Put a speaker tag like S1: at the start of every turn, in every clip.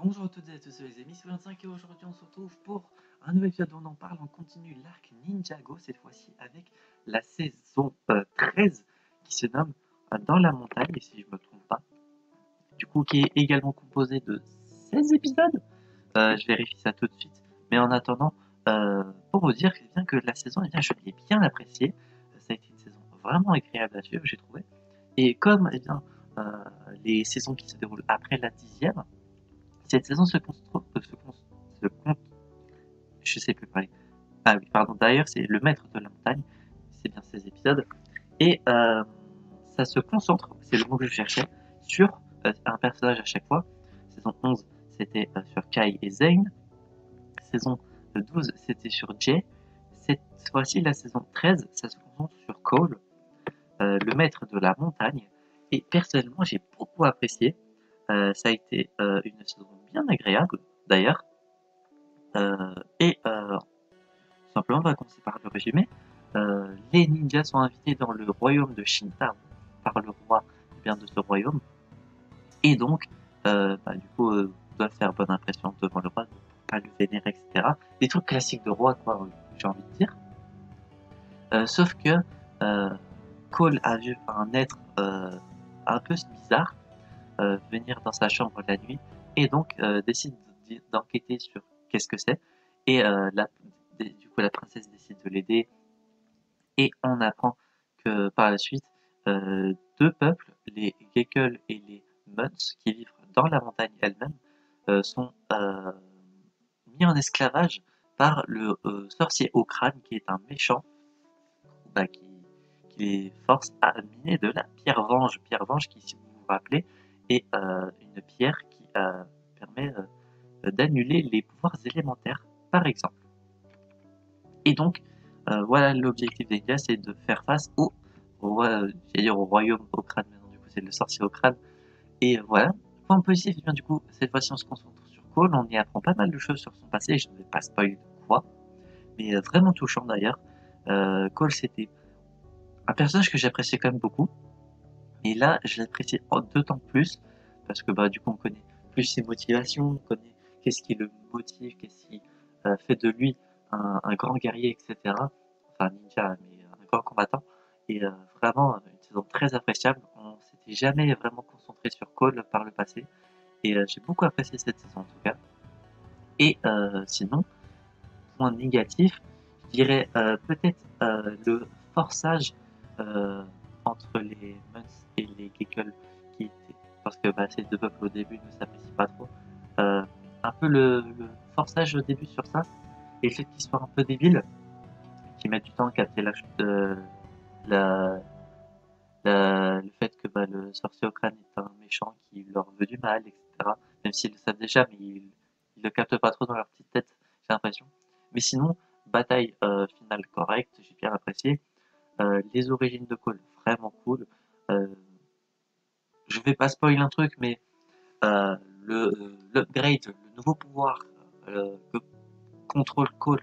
S1: Bonjour à toutes et à tous les amis, c'est 25 et aujourd'hui on se retrouve pour un nouvel épisode où on en parle, on continue l'arc Ninjago, cette fois-ci avec la saison 13 qui se nomme Dans la montagne, si je me trompe pas, du coup qui est également composé de 16 épisodes. Je vérifie ça tout de suite, mais en attendant, pour vous dire bien que la saison, je l'ai bien appréciée, ça a été une saison vraiment agréable à suivre, j'ai trouvé, et comme les saisons qui se déroulent après la 10e, cette saison je sais plus parler. Ah oui, pardon. D'ailleurs, c'est le maître de la montagne. C'est bien ces épisodes. Et ça se concentre, c'est le mot que je cherchais, sur un personnage à chaque fois. Saison 11, c'était sur Kai et Zane. Saison 12, c'était sur Jay. Cette fois-ci, la saison 13, ça se concentre sur Cole, le maître de la montagne. Et personnellement, j'ai beaucoup apprécié. Ça a été une saison bien agréable, d'ailleurs. Simplement, on va commencer par le résumé. Les ninjas sont invités dans le royaume de Shinta par le roi de ce royaume. Et donc, du coup, doivent faire bonne impression devant le roi, pour pas le vénérer, etc. Des trucs classiques de roi, quoi, j'ai envie de dire. Sauf que Cole a vu un être un peu bizarre venir dans sa chambre la nuit et donc décide d'enquêter sur qu'est-ce que c'est. Et du coup, la princesse décide de l'aider et on apprend que par la suite, deux peuples, les Gekkel et les Muns, qui vivent dans la montagne elle-même, sont mis en esclavage par le sorcier au crâne, qui est un méchant, qui les force à miner de la pierre venge. Pierre venge qui, si vous vous rappelez, est une pierre qui permet d'annuler les pouvoirs élémentaires, par exemple. Et donc, voilà l'objectif des gars, c'est de faire face au royaume au crâne, maintenant du coup c'est le sorcier au crâne. Et voilà, point positif, bien du coup, cette fois-ci on se concentre sur Cole, on y apprend pas mal de choses sur son passé, je ne vais pas spoiler de quoi, mais vraiment touchant d'ailleurs. Cole c'était un personnage que j'appréciais quand même beaucoup, et là je l'apprécie d'autant plus, parce que du coup on connaît plus ses motivations, on connaît qu'est-ce qui le motive, qu'est-ce qui fait de lui un grand guerrier, etc. Enfin ninja, mais un grand combattant. Et vraiment une saison très appréciable. On s'était jamais vraiment concentré sur Cole par le passé. Et j'ai beaucoup apprécié cette saison en tout cas. Et sinon, point négatif, je dirais peut-être le forçage euh, entre les Muns et les Gekkel qui étaient, parce que ces deux peuples au début ne s'apprécient pas trop. Euh, un peu le forçage au début sur ça, et le fait qu'ils soient un peu débiles, qui mettent du temps à capter la, le fait que le sorcier au crâne est un méchant qui leur veut du mal, etc. Même s'ils le savent déjà, mais ils le captent pas trop dans leur petite tête, j'ai l'impression. Mais sinon, bataille finale correcte, j'ai bien apprécié. Les origines de Cole, vraiment cool. Euh, je vais pas spoiler un truc, mais l'upgrade, le nouveau pouvoir que contrôle Cole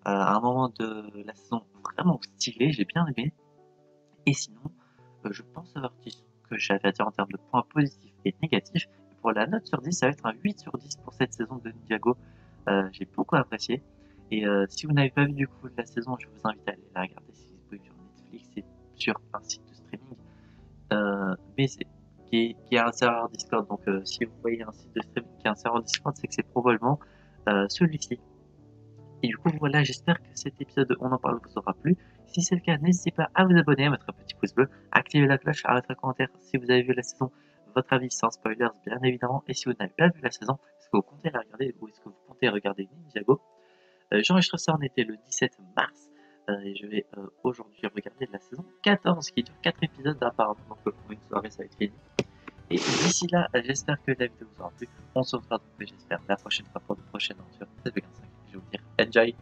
S1: à un moment de la saison, vraiment stylé, j'ai bien aimé. Et sinon, je pense avoir dit ce que j'avais à dire en termes de points positifs et négatifs. Et pour la note sur 10, ça va être un 8 sur 10 pour cette saison de Ninjago. J'ai beaucoup apprécié. Et si vous n'avez pas vu du coup la saison, je vous invite à aller la regarder si vous pouvez sur Netflix et sur un site de streaming. Mais c'est qui a un serveur Discord. Donc si vous voyez un site de streaming qui a un serveur Discord, c'est que c'est probablement celui-ci. Et du coup, voilà, j'espère que cet épisode On en parle vous aura plu. Si c'est le cas, n'hésitez pas à vous abonner, à mettre un petit pouce bleu, à activer la cloche, à mettre un commentaire si vous avez vu la saison, votre avis sans spoilers, bien évidemment. Et si vous n'avez pas vu la saison, est-ce que vous comptez la regarder ou est-ce que vous comptez regarder Ninjago? J'enregistre ça, on était le 17 mars. Et je vais aujourd'hui regarder la saison 14 qui dure 4 épisodes apparemment. Donc pour une soirée, ça va être fini. Et d'ici là, j'espère que la vidéo vous aura plu. On se retrouvera donc, j'espère, la prochaine fois pour de prochaines aventures. C'était 25. Je vais vous dire enjoy!